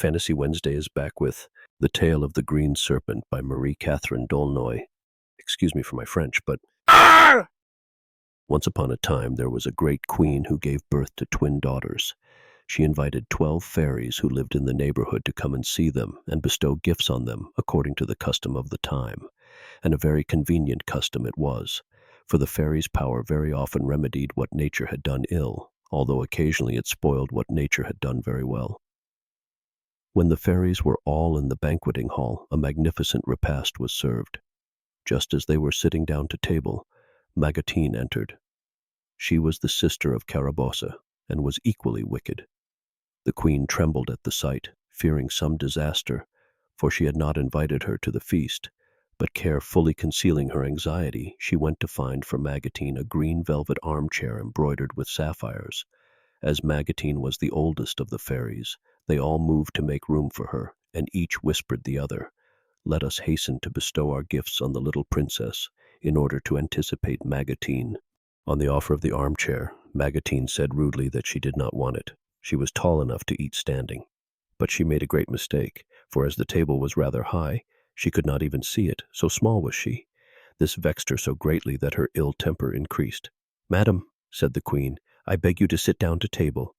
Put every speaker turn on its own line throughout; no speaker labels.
Fantasy Wednesday is back with The Tale of the Green Serpent by Marie Catherine D'Aulnoy. Excuse me for my French, but once upon a time there was a great queen who gave birth to twin daughters. She invited 12 fairies who lived in the neighborhood to come and see them and bestow gifts on them according to the custom of the time. And a very convenient custom it was, for the fairies' power very often remedied what nature had done ill, although occasionally it spoiled what nature had done very well. When the fairies were all in the banqueting hall, a magnificent repast was served. Just as they were sitting down to table, Magatine entered. She was the sister of Carabossa, and was equally wicked. The queen trembled at the sight, fearing some disaster, for she had not invited her to the feast, but carefully concealing her anxiety, she went to find for Magatine a green velvet armchair embroidered with sapphires. As Magatine was the oldest of the fairies, they all moved to make room for her, and each whispered the other, "Let us hasten to bestow our gifts on the little princess, in order to anticipate Magatine." On the offer of the armchair, Magatine said rudely that she did not want it. She was tall enough to eat standing. But she made a great mistake, for as the table was rather high, she could not even see it, so small was she. This vexed her so greatly that her ill temper increased. "Madam," said the queen, "I beg you to sit down to table."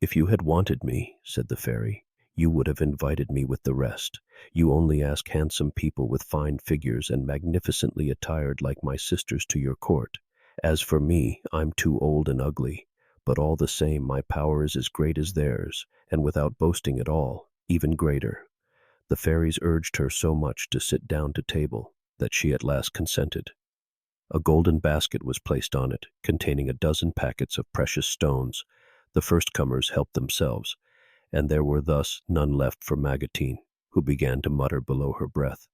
"If you had wanted me," said the fairy, "you would have invited me with the rest. You only ask handsome people with fine figures and magnificently attired like my sisters to your court. As for me, I'm too old and ugly, but all the same my power is as great as theirs, and without boasting at all, even greater." The fairies urged her so much to sit down to table that she at last consented. A golden basket was placed on it, containing a dozen packets of precious stones. The first comers helped themselves, and there were thus none left for Magatine, who began to mutter below her breath.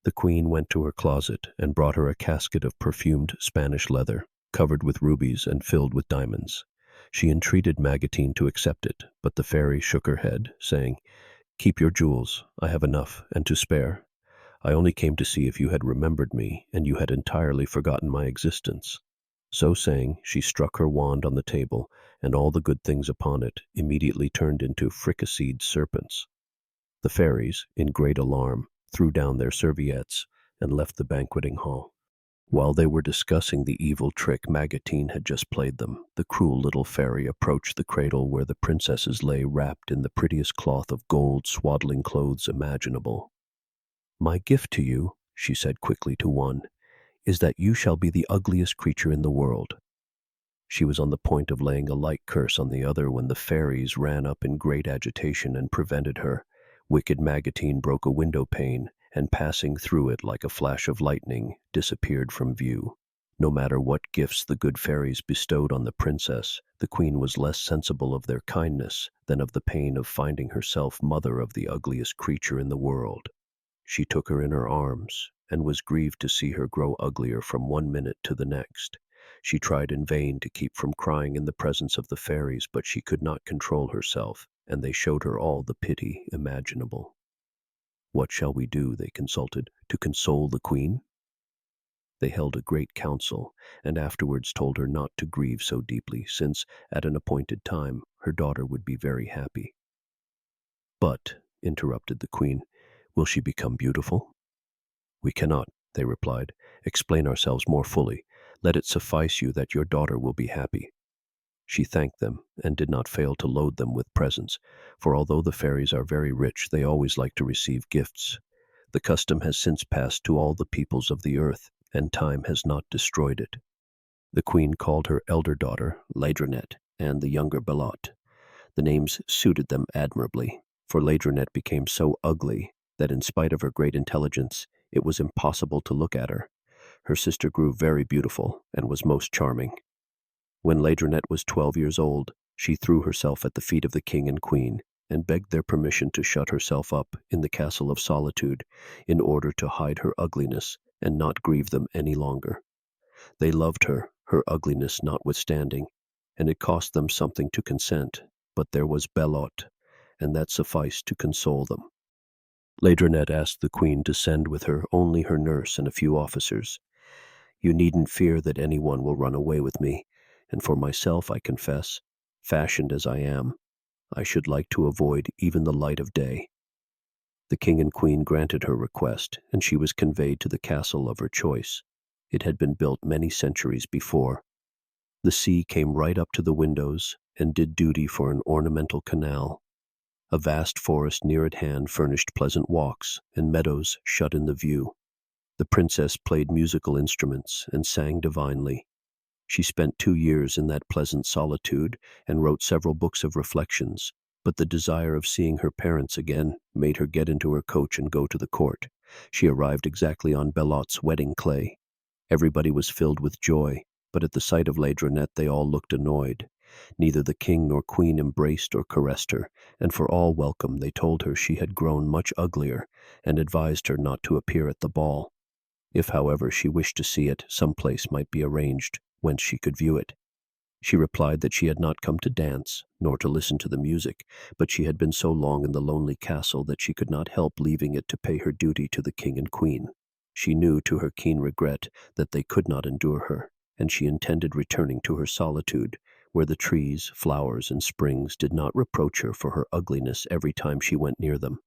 The queen went to her closet and brought her a casket of perfumed Spanish leather, covered with rubies and filled with diamonds. She entreated Magatine to accept it, but the fairy shook her head, saying, "Keep your jewels, I have enough, and to spare. I only came to see if you had remembered me, and you had entirely forgotten my existence." So saying, she struck her wand on the table, and all the good things upon it immediately turned into fricasseed serpents. The fairies, in great alarm, threw down their serviettes and left the banqueting hall. While they were discussing the evil trick Magatine had just played them, the cruel little fairy approached the cradle where the princesses lay wrapped in the prettiest cloth of gold swaddling clothes imaginable. "My gift to you," she said quickly to one, "is that you shall be the ugliest creature in the world." She was on the point of laying a like curse on the other when the fairies ran up in great agitation and prevented her. Wicked Magatine broke a window pane, and passing through it like a flash of lightning, disappeared from view. No matter what gifts the good fairies bestowed on the princess, the queen was less sensible of their kindness than of the pain of finding herself mother of the ugliest creature in the world. She took her in her arms, and was grieved to see her grow uglier from one minute to the next. She tried in vain to keep from crying in the presence of the fairies, but she could not control herself, and they showed her all the pity imaginable. "What shall we do," they consulted, "to console the queen?" They held a great council, and afterwards told her not to grieve so deeply, since, at an appointed time, her daughter would be very happy. "But," interrupted the queen, "will she become beautiful?" "We cannot," they replied, "explain ourselves more fully. Let it suffice you that your daughter will be happy." She thanked them, and did not fail to load them with presents, for although the fairies are very rich, they always like to receive gifts. The custom has since passed to all the peoples of the earth, and time has not destroyed it. The queen called her elder daughter Laidronette, and the younger Belote. The names suited them admirably, for Laidronette became so ugly that in spite of her great intelligence, it was impossible to look at her. Her sister grew very beautiful, and was most charming. When Laidronette was 12 years old, she threw herself at the feet of the king and queen, and begged their permission to shut herself up in the Castle of Solitude, in order to hide her ugliness and not grieve them any longer. They loved her, her ugliness notwithstanding, and it cost them something to consent, but there was Belote, and that sufficed to console them. Laidronette asked the queen to send with her only her nurse and a few officers. "You needn't fear that anyone will run away with me, and for myself, I confess, fashioned as I am, I should like to avoid even the light of day." The king and queen granted her request, and she was conveyed to the castle of her choice. It had been built many centuries before. The sea came right up to the windows and did duty for an ornamental canal. A vast forest near at hand furnished pleasant walks, and meadows shut in the view. The princess played musical instruments and sang divinely. She spent 2 years in that pleasant solitude and wrote several books of reflections, but the desire of seeing her parents again made her get into her coach and go to the court. She arrived exactly on Belotte's wedding clay. Everybody was filled with joy, but at the sight of Laidronette they all looked annoyed. Neither the king nor queen embraced or caressed her, and for all welcome they told her she had grown much uglier, and advised her not to appear at the ball. If, however, she wished to see it, some place might be arranged whence she could view it. She replied that she had not come to dance, nor to listen to the music, but she had been so long in the lonely castle that she could not help leaving it to pay her duty to the king and queen. She knew, to her keen regret, that they could not endure her, and she intended returning to her solitude, where the trees, flowers, and springs did not reproach her for her ugliness every time she went near them.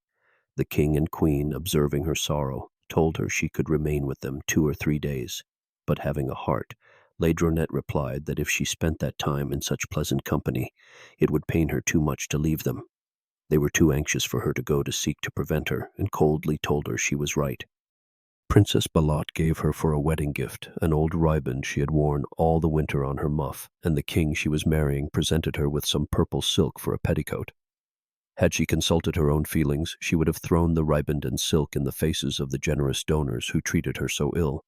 The king and queen, observing her sorrow, told her she could remain with them 2 or 3 days, but having a heart, Laidronette replied that if she spent that time in such pleasant company, it would pain her too much to leave them. They were too anxious for her to go to seek to prevent her, and coldly told her she was right. Princess Belotte gave her for a wedding gift an old riband she had worn all the winter on her muff, and the king she was marrying presented her with some purple silk for a petticoat. Had she consulted her own feelings, she would have thrown the riband and silk in the faces of the generous donors who treated her so ill.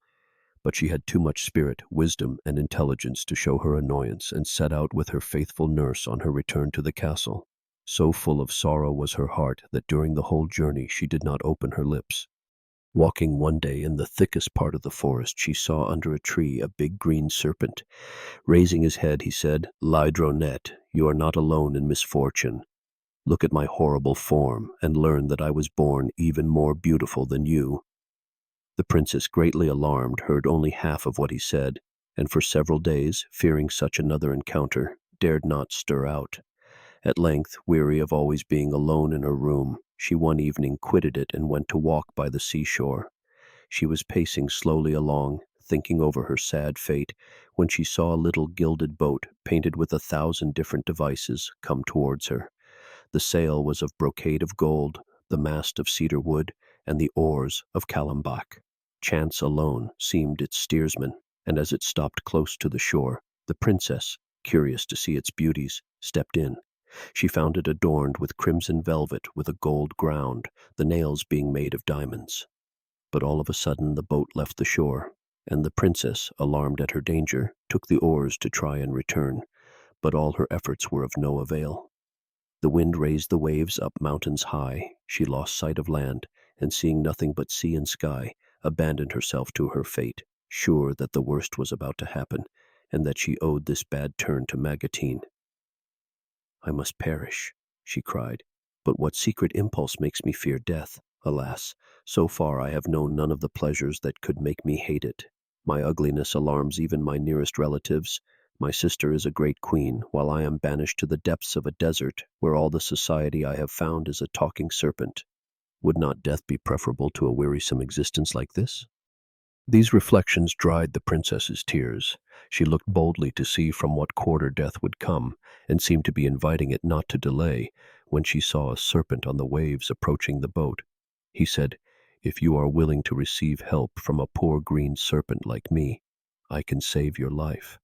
But she had too much spirit, wisdom, and intelligence to show her annoyance, and set out with her faithful nurse on her return to the castle. So full of sorrow was her heart that during the whole journey she did not open her lips. Walking one day in the thickest part of the forest, she saw under a tree a big green serpent. Raising his head, he said, "Laidronette, you are not alone in misfortune. Look at my horrible form, and learn that I was born even more beautiful than you." The princess, greatly alarmed, heard only half of what he said, and for several days, fearing such another encounter, dared not stir out. At length, weary of always being alone in her room, she one evening quitted it and went to walk by the seashore. She was pacing slowly along, thinking over her sad fate, when she saw a little gilded boat, painted with 1,000 different devices, come towards her. The sail was of brocade of gold, the mast of cedar wood, and the oars of calembac. Chance alone seemed its steersman, and as it stopped close to the shore, the princess, curious to see its beauties, stepped in. She found it adorned with crimson velvet with a gold ground, the nails being made of diamonds. But all of a sudden the boat left the shore, and the princess, alarmed at her danger, took the oars to try and return, but all her efforts were of no avail. The wind raised the waves up mountains high. She lost sight of land, and seeing nothing but sea and sky, abandoned herself to her fate, sure that the worst was about to happen, and that she owed this bad turn to Magatine. "I must perish," she cried, "but what secret impulse makes me fear death? Alas, so far I have known none of the pleasures that could make me hate it. My ugliness alarms even my nearest relatives. My sister is a great queen, while I am banished to the depths of a desert, where all the society I have found is a talking serpent. Would not death be preferable to a wearisome existence like this?" These reflections dried the princess's tears. She looked boldly to see from what quarter death would come, and seemed to be inviting it not to delay, when she saw a serpent on the waves approaching the boat. He said, "If you are willing to receive help from a poor green serpent like me, I can save your life."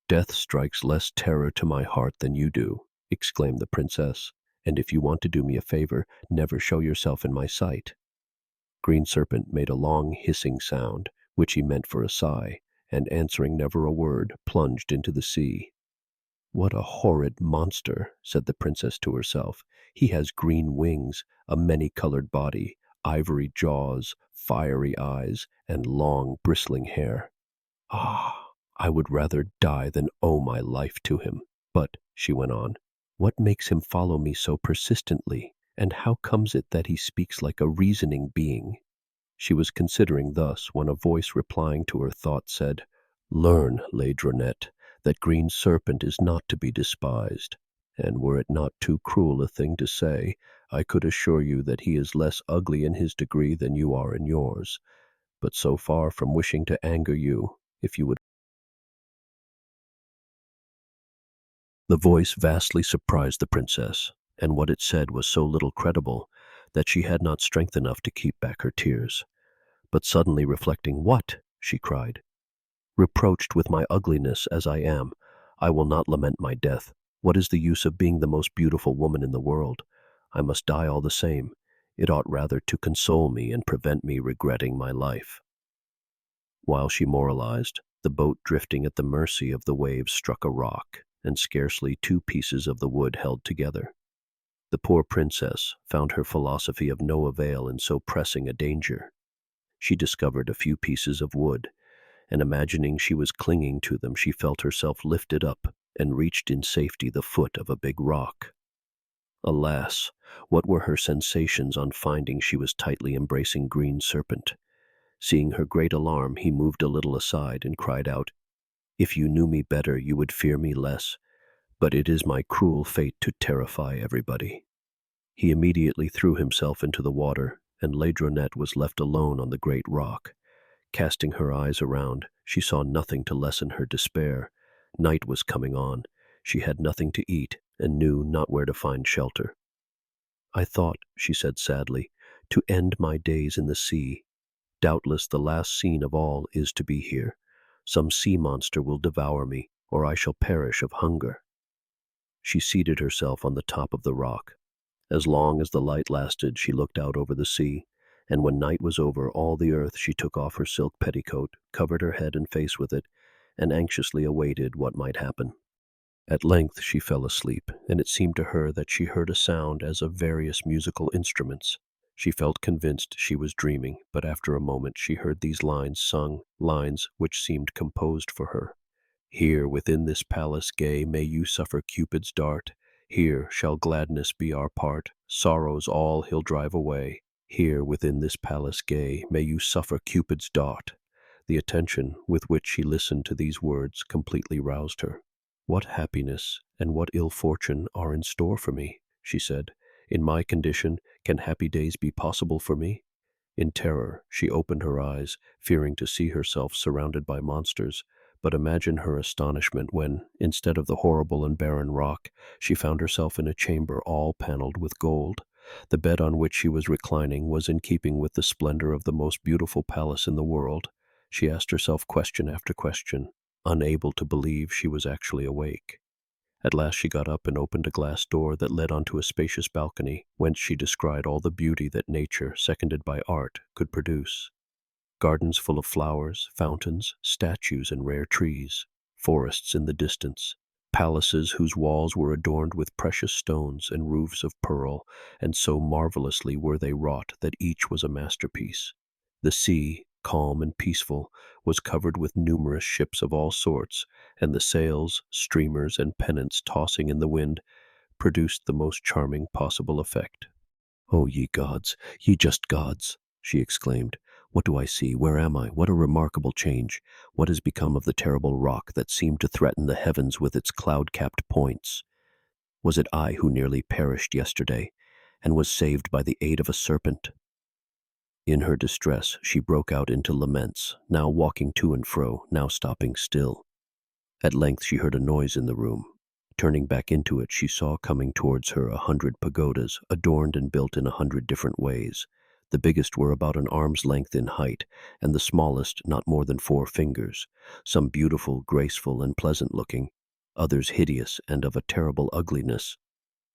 "Death strikes less terror to my heart than you do," exclaimed the princess, "and if you want to do me a favor, never show yourself in my sight." Green Serpent made a long hissing sound, which he meant for a sigh, and answering never a word, plunged into the sea. "What a horrid monster," said the princess to herself. "He has green wings, a many-colored body, ivory jaws, fiery eyes, and long bristling hair. Ah, I would rather die than owe my life to him. But," she went on, "what makes him follow me so persistently, and how comes it that he speaks like a reasoning being?" She was considering thus when a voice replying to her thought said, "Learn, Laidronette, that Green Serpent is not to be despised. And were it not too cruel a thing to say, I could assure you that he is less ugly in his degree than you are in yours. But so far from wishing to anger you, if you would—" The voice vastly surprised the princess, and what it said was so little credible that she had not strength enough to keep back her tears. But suddenly reflecting, "What?" she cried. "Reproached with my ugliness as I am, I will not lament my death. What is the use of being the most beautiful woman in the world? I must die all the same. It ought rather to console me and prevent me regretting my life." While she moralized, the boat drifting at the mercy of the waves struck a rock, and scarcely two pieces of the wood held together. The poor princess found her philosophy of no avail in so pressing a danger. She discovered a few pieces of wood, and imagining she was clinging to them, she felt herself lifted up and reached in safety the foot of a big rock. Alas, what were her sensations on finding she was tightly embracing Green Serpent. Seeing her great alarm, he moved a little aside and cried out, "If you knew me better, you would fear me less, but it is my cruel fate to terrify everybody." He immediately threw himself into the water, and Laidronette was left alone on the great rock. Casting her eyes around, she saw nothing to lessen her despair. Night was coming on. She had nothing to eat, and knew not where to find shelter. "I thought," she said sadly, "to end my days in the sea. Doubtless the last scene of all is to be here. Some sea monster will devour me, or I shall perish of hunger." She seated herself on the top of the rock. As long as the light lasted, she looked out over the sea, and when night was over all the earth, she took off her silk petticoat, covered her head and face with it, and anxiously awaited what might happen. At length she fell asleep, and it seemed to her that she heard a sound as of various musical instruments. She felt convinced she was dreaming, but after a moment she heard these lines sung, lines which seemed composed for her. "Here within this palace gay may you suffer Cupid's dart. Here shall gladness be our part, sorrows all he'll drive away. Here within this palace gay may you suffer Cupid's dart." The attention with which she listened to these words completely roused her. "What happiness and what ill fortune are in store for me?" she said. "In my condition, can happy days be possible for me?" In terror, she opened her eyes, fearing to see herself surrounded by monsters. But imagine her astonishment when, instead of the horrible and barren rock, she found herself in a chamber all paneled with gold. The bed on which she was reclining was in keeping with the splendor of the most beautiful palace in the world. She asked herself question after question, unable to believe she was actually awake. At last she got up and opened a glass door that led onto a spacious balcony, whence she descried all the beauty that nature, seconded by art, could produce. Gardens full of flowers, fountains, statues, and rare trees, forests in the distance, palaces whose walls were adorned with precious stones and roofs of pearl, and so marvelously were they wrought that each was a masterpiece. The sea, calm and peaceful, was covered with numerous ships of all sorts, and the sails, streamers, and pennants tossing in the wind produced the most charming possible effect. "Oh, ye gods, ye just gods!" she exclaimed. "What do I see? Where am I? What a remarkable change! What has become of the terrible rock that seemed to threaten the heavens with its cloud-capped points? Was it I who nearly perished yesterday, and was saved by the aid of a serpent?" In her distress, she broke out into laments, now walking to and fro, now stopping still. At length she heard a noise in the room. Turning back into it, she saw coming towards her 100 pagodas, adorned and built in 100 different ways. The biggest were about an arm's length in height, and the smallest not more than 4 fingers, some beautiful, graceful, and pleasant-looking, others hideous and of a terrible ugliness.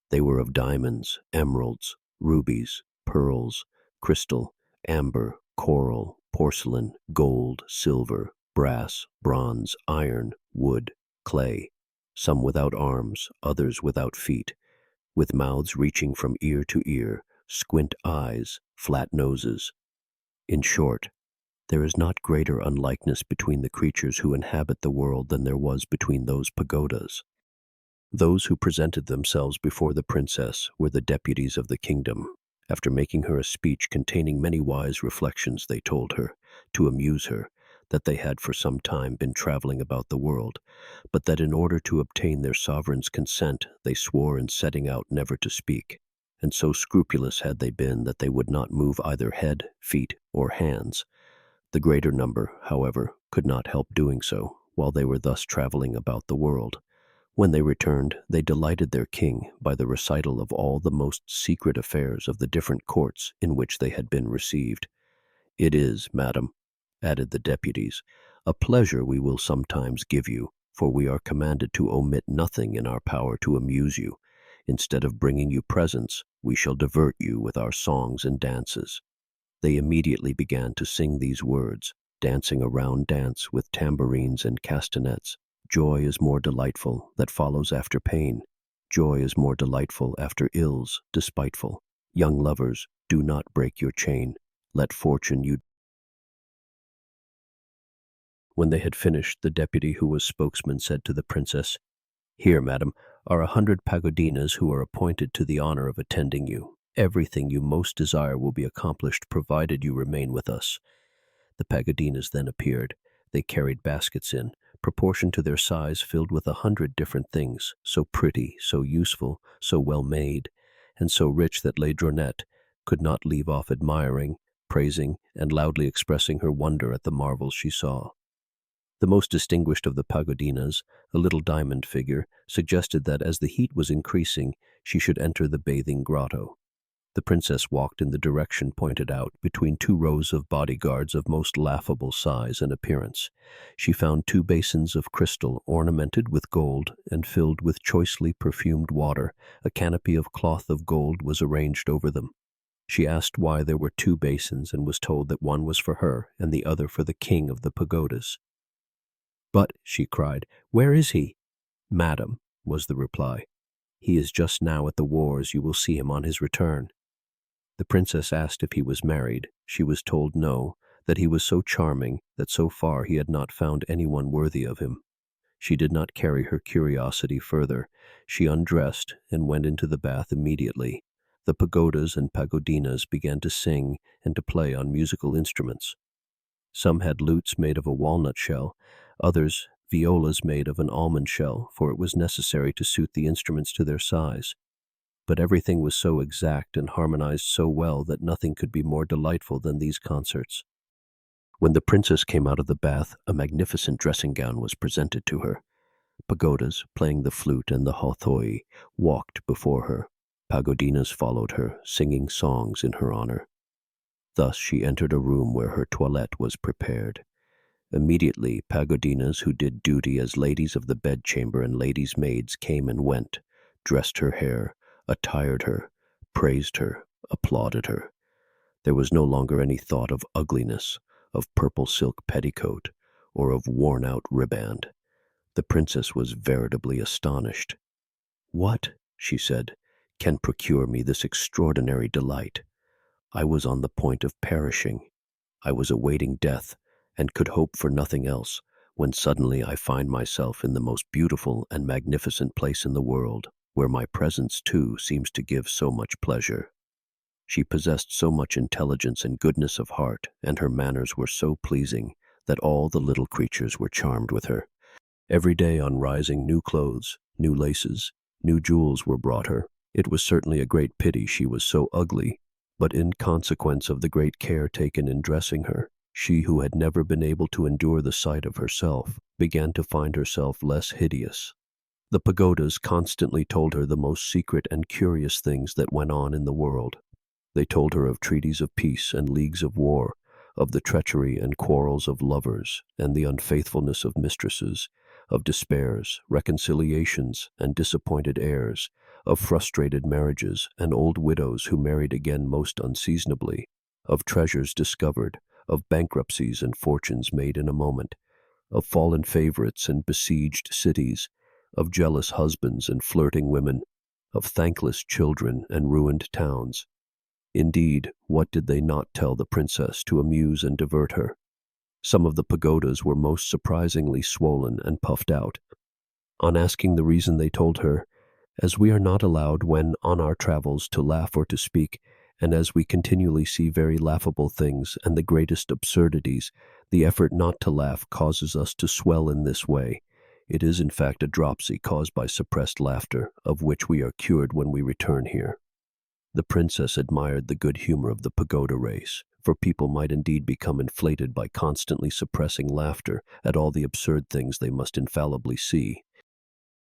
They were of diamonds, emeralds, rubies, pearls, crystal, amber, coral, porcelain, gold, silver, brass, bronze, iron, wood, clay, some without arms, others without feet, with mouths reaching from ear to ear, squint eyes, flat noses. In short, there is not greater unlikeness between the creatures who inhabit the world than there was between those pagodas. Those who presented themselves before the princess were the deputies of the kingdom. After making her a speech containing many wise reflections, they told her, to amuse her, that they had for some time been traveling about the world, but that in order to obtain their sovereign's consent, they swore in setting out never to speak, and so scrupulous had they been that they would not move either head, feet, or hands. The greater number, however, could not help doing so while they were thus traveling about the world. When they returned, they delighted their king by the recital of all the most secret affairs of the different courts in which they had been received. "It is, madam," added the deputies, "a pleasure we will sometimes give you, for we are commanded to omit nothing in our power to amuse you. Instead of bringing you presents, we shall divert you with our songs and dances." They immediately began to sing these words, dancing a round dance with tambourines and castanets. "Joy is more delightful that follows after pain. Joy is more delightful after ills despiteful. Young lovers, do not break your chain. Let fortune you—" When they had finished, the deputy who was spokesman said to the princess, "Here, madam, are 100 pagodinas who are appointed to the honor of attending you. Everything you most desire will be accomplished provided you remain with us." The pagodinas then appeared. They carried baskets in, proportioned to their size, filled with 100 different things, so pretty, so useful, so well made, and so rich that Laidronette could not leave off admiring, praising, and loudly expressing her wonder at the marvels she saw. The most distinguished of the pagodinas, a little diamond figure, suggested that as the heat was increasing, she should enter the bathing grotto. The princess walked in the direction pointed out, between 2 rows of bodyguards of most laughable size and appearance. She found 2 basins of crystal ornamented with gold and filled with choicely perfumed water. A canopy of cloth of gold was arranged over them. She asked why there were 2 basins and was told that one was for her and the other for the king of the pagodas. "But," she cried, "where is he?" "Madam," was the reply, "he is just now at the wars. You will see him on his return." The princess asked if he was married. She was told no, that he was so charming that so far he had not found anyone worthy of him. She did not carry her curiosity further. She undressed and went into the bath immediately. The pagodas and pagodinas began to sing and to play on musical instruments. Some had lutes made of a walnut shell, others violas made of an almond shell, for it was necessary to suit the instruments to their size. But everything was so exact and harmonized so well that nothing could be more delightful than these concerts. When the princess came out of the bath, a magnificent dressing gown was presented to her. Pagodas, playing the flute and the hautboy, walked before her. Pagodinas followed her, singing songs in her honor. Thus she entered a room where her toilette was prepared. Immediately, pagodinas who did duty as ladies of the bedchamber and ladies' maids came and went, dressed her hair, attired her, praised her, applauded her. There was no longer any thought of ugliness, of purple silk petticoat, or of worn-out riband. The princess was veritably astonished. "What," she said, "can procure me this extraordinary delight? I was on the point of perishing. I was awaiting death, and could hope for nothing else, when suddenly I find myself in the most beautiful and magnificent place in the world, where my presence, too, seems to give so much pleasure." She possessed so much intelligence and goodness of heart, and her manners were so pleasing, that all the little creatures were charmed with her. Every day on rising, new clothes, new laces, new jewels were brought her. It was certainly a great pity she was so ugly, but in consequence of the great care taken in dressing her, she who had never been able to endure the sight of herself began to find herself less hideous. The pagodas constantly told her the most secret and curious things that went on in the world. They told her of treaties of peace and leagues of war, of the treachery and quarrels of lovers and the unfaithfulness of mistresses, of despairs, reconciliations, and disappointed heirs, of frustrated marriages and old widows who married again most unseasonably, of treasures discovered, of bankruptcies and fortunes made in a moment, of fallen favorites and besieged cities, of jealous husbands and flirting women, of thankless children and ruined towns. Indeed, what did they not tell the princess to amuse and divert her? Some of the pagodas were most surprisingly swollen and puffed out. On asking the reason, they told her, "As we are not allowed when on our travels to laugh or to speak, And as we continually see very laughable things and the greatest absurdities, the effort not to laugh causes us to swell in this way. It is in fact a dropsy caused by suppressed laughter, of which we are cured when we return here. The princess admired the good humor of the pagoda race, for people might indeed become inflated by constantly suppressing laughter at all the absurd things they must infallibly see.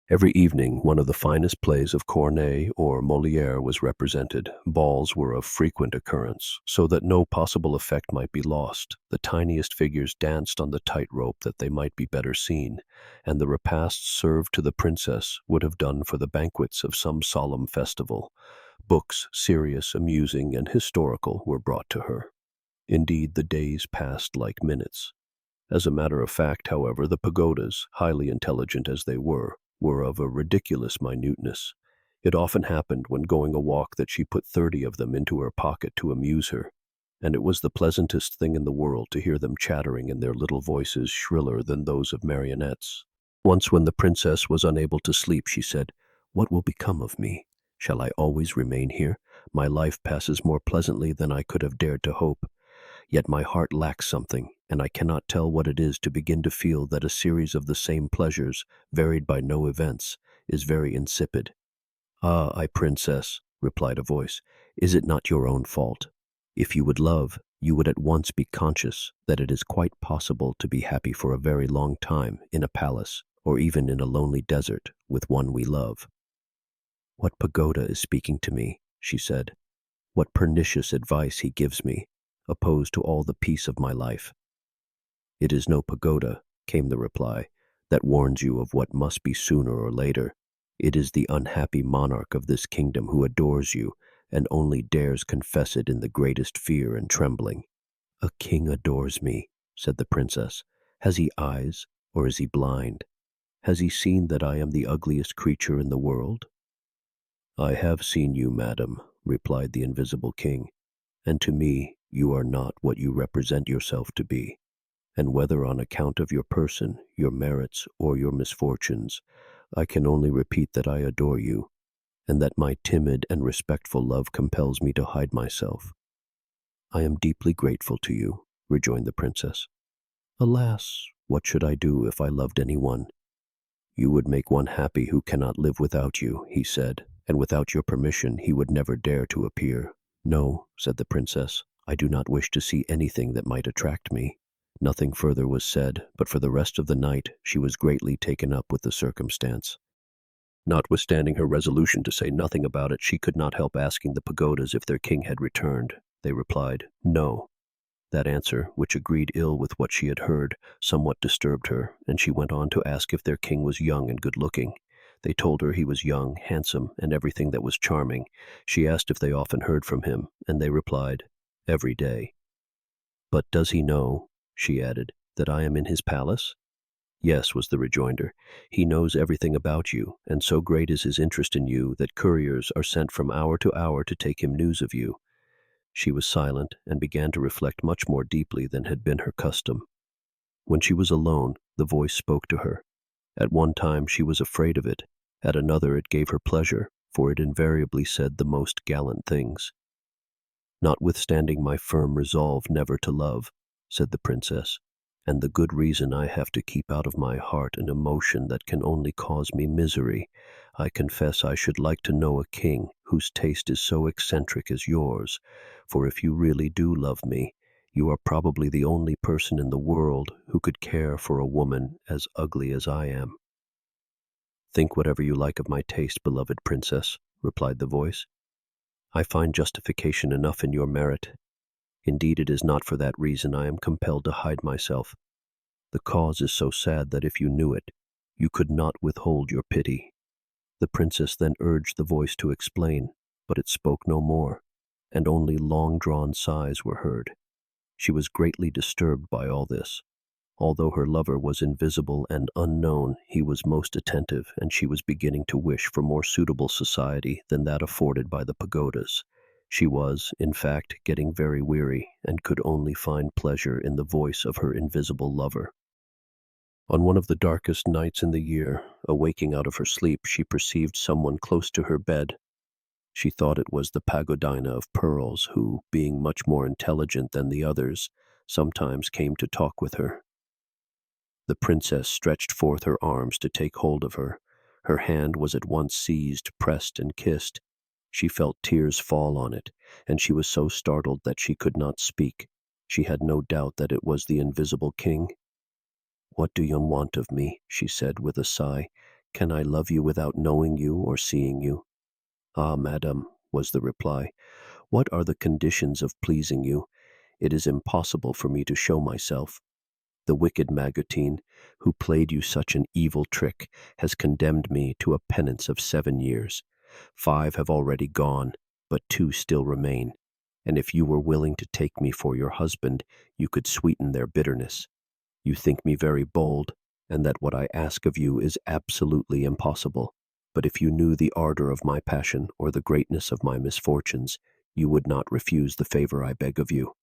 Every evening, one of the finest plays of Corneille or Molière was represented. Balls were of frequent occurrence, so that no possible effect might be lost. The tiniest figures danced on the tightrope that they might be better seen, and the repasts served to the princess would have done for the banquets of some solemn festival. Books, serious, amusing, and historical, were brought to her. Indeed, the days passed like minutes. As a matter of fact, however, the pagodas, highly intelligent as they were of a ridiculous minuteness. It often happened when going a walk that she put 30 of them into her pocket to amuse her, and it was the pleasantest thing in the world to hear them chattering in their little voices shriller than those of marionettes. Once when the princess was unable to sleep, she said, "What will become of me? Shall I always remain here? My life passes more pleasantly than I could have dared to hope. Yet my heart lacks something, and I cannot tell what it is to begin to feel that a series of the same pleasures, varied by no events, is very insipid." "Ah, princess," replied a voice, "is it not your own fault? If you would love, you would at once be conscious that it is quite possible to be happy for a very long time in a palace, or even in a lonely desert, with one we love." "What pagoda is speaking to me?" she said. "What pernicious advice he gives me, opposed to all the peace of my life." "It is no pagoda," came the reply, "that warns you of what must be sooner or later. It is the unhappy monarch of this kingdom who adores you, and only dares confess it in the greatest fear and trembling." "A king adores me," said the princess. "Has he eyes, or is he blind? Has he seen that I am the ugliest creature in the world?" "I have seen you, madam," replied the invisible king, "and to me you are not what you represent yourself to be. And whether on account of your person, your merits, or your misfortunes, I can only repeat that I adore you, and that my timid and respectful love compels me to hide myself." "I am deeply grateful to you," rejoined the princess. "Alas, what should I do if I loved anyone?" "You would make one happy who cannot live without you," he said, "and without your permission he would never dare to appear." "No," said the princess, "I do not wish to see anything that might attract me." Nothing further was said, but for the rest of the night she was greatly taken up with the circumstance. Notwithstanding her resolution to say nothing about it, she could not help asking the pagodas if their king had returned. They replied, "No." That answer, which agreed ill with what she had heard, somewhat disturbed her, and she went on to ask if their king was young and good-looking. They told her he was young, handsome, and everything that was charming. She asked if they often heard from him, and they replied, "Every day." "But does he know," she added, "that I am in his palace?" "Yes," was the rejoinder. "He knows everything about you, and so great is his interest in you that couriers are sent from hour to hour to take him news of you." She was silent and began to reflect much more deeply than had been her custom. When she was alone, the voice spoke to her. At one time she was afraid of it, at another it gave her pleasure, for it invariably said the most gallant things. "Notwithstanding my firm resolve never to love," said the princess, "and the good reason I have to keep out of my heart an emotion that can only cause me misery, I confess I should like to know a king whose taste is so eccentric as yours, for if you really do love me, you are probably the only person in the world who could care for a woman as ugly as I am." "Think whatever you like of my taste, beloved princess," replied the voice. "I find justification enough in your merit. Indeed, it is not for that reason I am compelled to hide myself. The cause is so sad that if you knew it, you could not withhold your pity." The princess then urged the voice to explain, but it spoke no more, and only long-drawn sighs were heard. She was greatly disturbed by all this. Although her lover was invisible and unknown, he was most attentive, and she was beginning to wish for more suitable society than that afforded by the pagodas. She was, in fact, getting very weary, and could only find pleasure in the voice of her invisible lover. On one of the darkest nights in the year, awaking out of her sleep, she perceived someone close to her bed. She thought it was the pagodina of pearls who, being much more intelligent than the others, sometimes came to talk with her. The princess stretched forth her arms to take hold of her. Her hand was at once seized, pressed, and kissed. She felt tears fall on it, and she was so startled that she could not speak. She had no doubt that it was the invisible king. "What do you want of me?" she said with a sigh. "Can I love you without knowing you or seeing you?" "Ah, madam," was the reply, "what are the conditions of pleasing you? It is impossible for me to show myself. The wicked Magotine, who played you such an evil trick, has condemned me to a penance of 7 years. 5 have already gone, but 2 still remain, and if you were willing to take me for your husband, you could sweeten their bitterness. You think me very bold, and that what I ask of you is absolutely impossible. But if you knew the ardor of my passion or the greatness of my misfortunes, you would not refuse the favor I beg of you."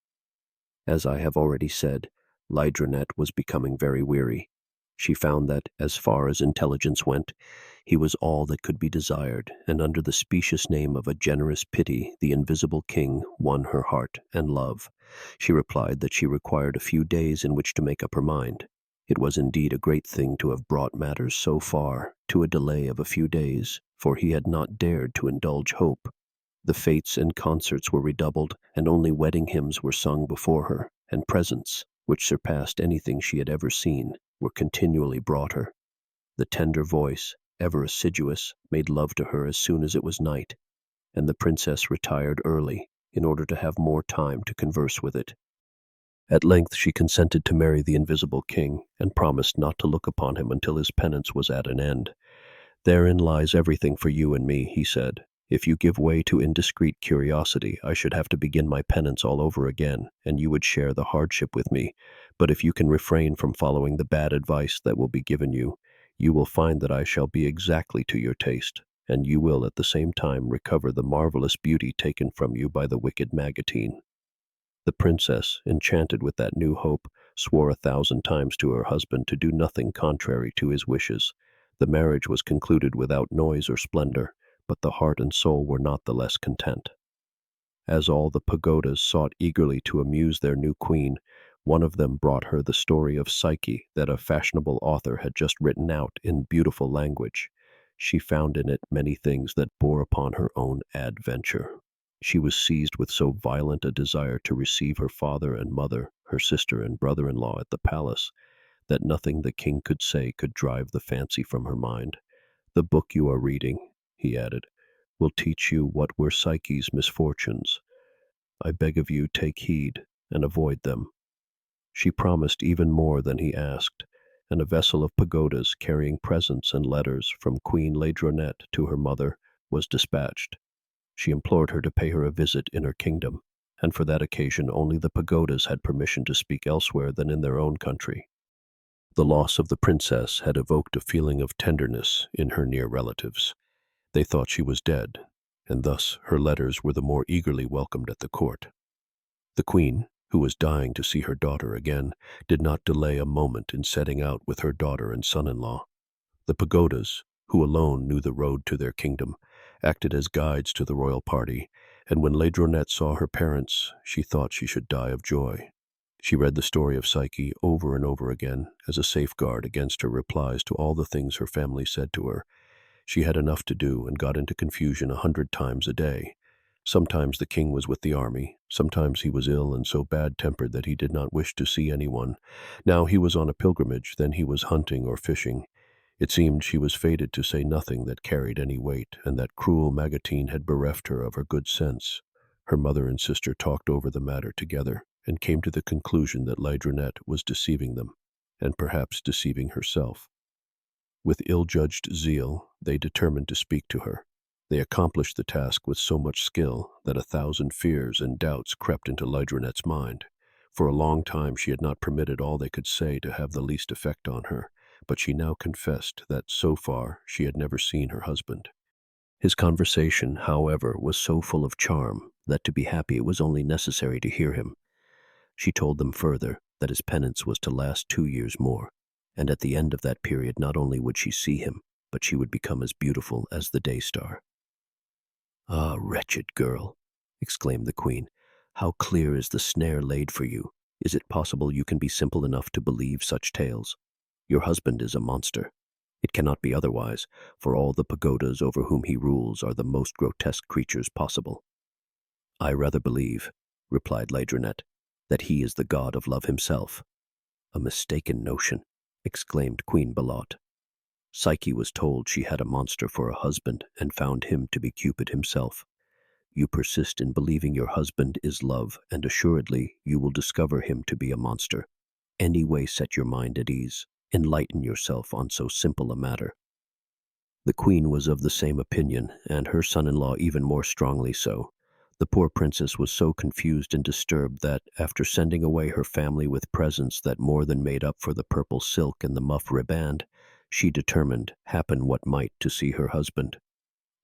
As I have already said, Laidronette was becoming very weary. She found that, as far as intelligence went, he was all that could be desired, and under the specious name of a generous pity, the invisible king won her heart and love. She replied that she required a few days in which to make up her mind. It was indeed a great thing to have brought matters so far, to a delay of a few days, for he had not dared to indulge hope. The fêtes and concerts were redoubled, and only wedding hymns were sung before her, and presents, which surpassed anything she had ever seen, were continually brought her. The tender voice, ever assiduous, made love to her as soon as it was night, and the princess retired early, in order to have more time to converse with it. At length she consented to marry the invisible king, and promised not to look upon him until his penance was at an end. "Therein lies everything for you and me," he said. "If you give way to indiscreet curiosity, I should have to begin my penance all over again, and you would share the hardship with me. But if you can refrain from following the bad advice that will be given you, you will find that I shall be exactly to your taste, and you will at the same time recover the marvelous beauty taken from you by the wicked Magotine." The princess, enchanted with that new hope, swore 1,000 times to her husband to do nothing contrary to his wishes. The marriage was concluded without noise or splendor, but the heart and soul were not the less content. As all the pagodas sought eagerly to amuse their new queen, one of them brought her the story of Psyche that a fashionable author had just written out in beautiful language. She found in it many things that bore upon her own adventure. She was seized with so violent a desire to receive her father and mother, her sister and brother-in-law at the palace, that nothing the king could say could drive the fancy from her mind. "The book you are reading," he added, "will teach you what were Psyche's misfortunes. I beg of you take heed and avoid them." She promised even more than he asked, and a vessel of pagodas carrying presents and letters from Queen Laidronette to her mother was dispatched. She implored her to pay her a visit in her kingdom, and for that occasion only the pagodas had permission to speak elsewhere than in their own country. The loss of the princess had evoked a feeling of tenderness in her near relatives. They thought she was dead, and thus her letters were the more eagerly welcomed at the court. The queen, who was dying to see her daughter again, did not delay a moment in setting out with her daughter and son-in-law. The pagodas, who alone knew the road to their kingdom, acted as guides to the royal party, and when Laidronette saw her parents, she thought she should die of joy. She read the story of Psyche over and over again as a safeguard against her replies to all the things her family said to her. She had enough to do and got into confusion 100 times a day. Sometimes the king was with the army, sometimes he was ill and so bad-tempered that he did not wish to see anyone. Now he was on a pilgrimage, then he was hunting or fishing. It seemed she was fated to say nothing that carried any weight, and that cruel Magotine had bereft her of her good sense. Her mother and sister talked over the matter together, and came to the conclusion that Laidronette was deceiving them, and perhaps deceiving herself. With ill-judged zeal, they determined to speak to her. They accomplished the task with so much skill that 1,000 fears and doubts crept into Laidronette's mind. For a long time she had not permitted all they could say to have the least effect on her, but she now confessed that, so far, she had never seen her husband. His conversation, however, was so full of charm that to be happy it was only necessary to hear him. She told them further that his penance was to last 2 years more, and at the end of that period not only would she see him, but she would become as beautiful as the day star. "Ah, wretched girl," exclaimed the queen, "how clear is the snare laid for you! Is it possible you can be simple enough to believe such tales? Your husband is a monster. It cannot be otherwise, for all the pagodas over whom he rules are the most grotesque creatures possible." "I rather believe," replied Laidronette, "that he is the god of love himself." "A mistaken notion," exclaimed Queen Belote. "Psyche was told she had a monster for a husband and found him to be Cupid himself. You persist in believing your husband is love, and assuredly you will discover him to be a monster. Anyway, set your mind at ease. Enlighten yourself on so simple a matter." The queen was of the same opinion, and her son-in-law even more strongly so. The poor princess was so confused and disturbed that, after sending away her family with presents that more than made up for the purple silk and the muff riband, she determined, happen what might, to see her husband.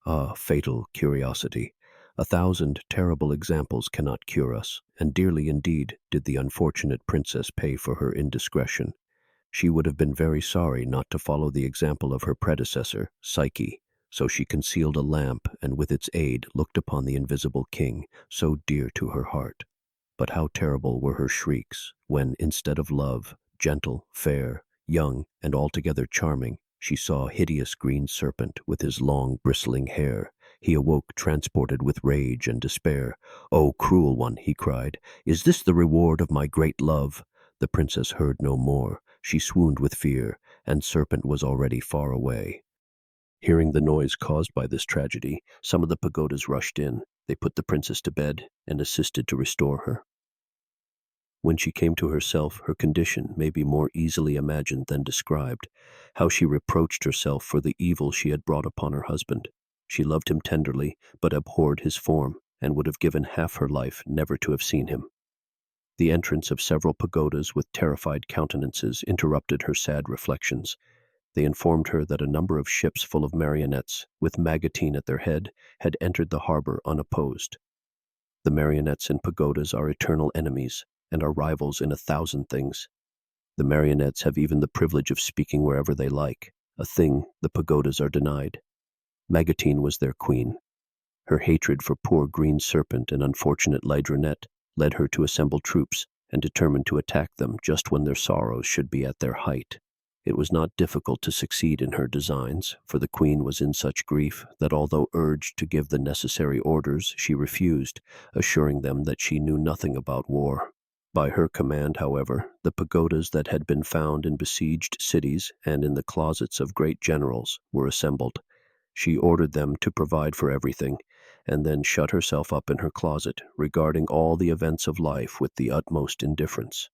Ah, fatal curiosity! 1,000 terrible examples cannot cure us, and dearly indeed did the unfortunate princess pay for her indiscretion. She would have been very sorry not to follow the example of her predecessor, Psyche, so she concealed a lamp and with its aid looked upon the invisible king, so dear to her heart. But how terrible were her shrieks when, instead of love, gentle, fair, young, and altogether charming, she saw a hideous green serpent with his long bristling hair. He awoke transported with rage and despair. "Oh, cruel one," he cried, "is this the reward of my great love?" The princess heard no more. She swooned with fear, and Serpent was already far away. Hearing the noise caused by this tragedy, some of the pagodas rushed in. They put the princess to bed and assisted to restore her. When she came to herself, her condition may be more easily imagined than described. How she reproached herself for the evil she had brought upon her husband. She loved him tenderly, but abhorred his form, and would have given half her life never to have seen him. The entrance of several pagodas with terrified countenances interrupted her sad reflections. They informed her that a number of ships full of marionettes, with Magatine at their head, had entered the harbor unopposed. The marionettes and pagodas are eternal enemies, and are rivals in 1,000 things. The marionettes have even the privilege of speaking wherever they like, a thing the pagodas are denied. Magatine was their queen. Her hatred for poor green serpent and unfortunate Laidronette led her to assemble troops and determine to attack them just when their sorrows should be at their height. It was not difficult to succeed in her designs, for the queen was in such grief that although urged to give the necessary orders, she refused, assuring them that she knew nothing about war. By her command, however, the pagodas that had been found in besieged cities and in the closets of great generals were assembled. She ordered them to provide for everything, and then shut herself up in her closet, regarding all the events of life with the utmost indifference.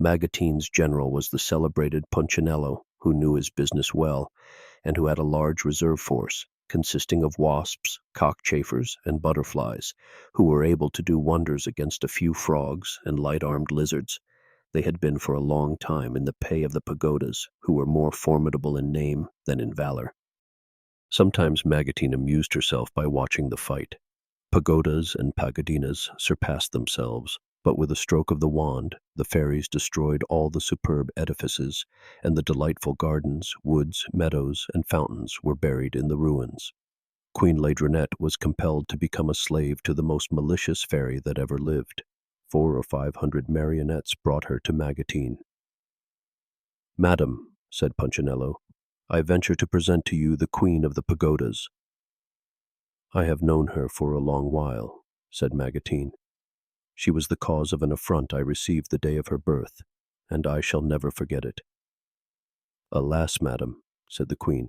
Magatine's general was the celebrated Punchinello, who knew his business well, and who had a large reserve force, consisting of wasps, cockchafers, and butterflies, who were able to do wonders against a few frogs and light-armed lizards. They had been for a long time in the pay of the pagodas, who were more formidable in name than in valor. Sometimes Magatine amused herself by watching the fight. Pagodas and pagodinas surpassed themselves, but with a stroke of the wand, the fairies destroyed all the superb edifices, and the delightful gardens, woods, meadows, and fountains were buried in the ruins. Queen Laidronette was compelled to become a slave to the most malicious fairy that ever lived. 400 or 500 marionettes brought her to Magatine. "Madam," said Punchinello, "I venture to present to you the Queen of the Pagodas." "I have known her for a long while," said Magatine. "She was the cause of an affront I received the day of her birth, and I shall never forget it." "Alas, madam," said the queen,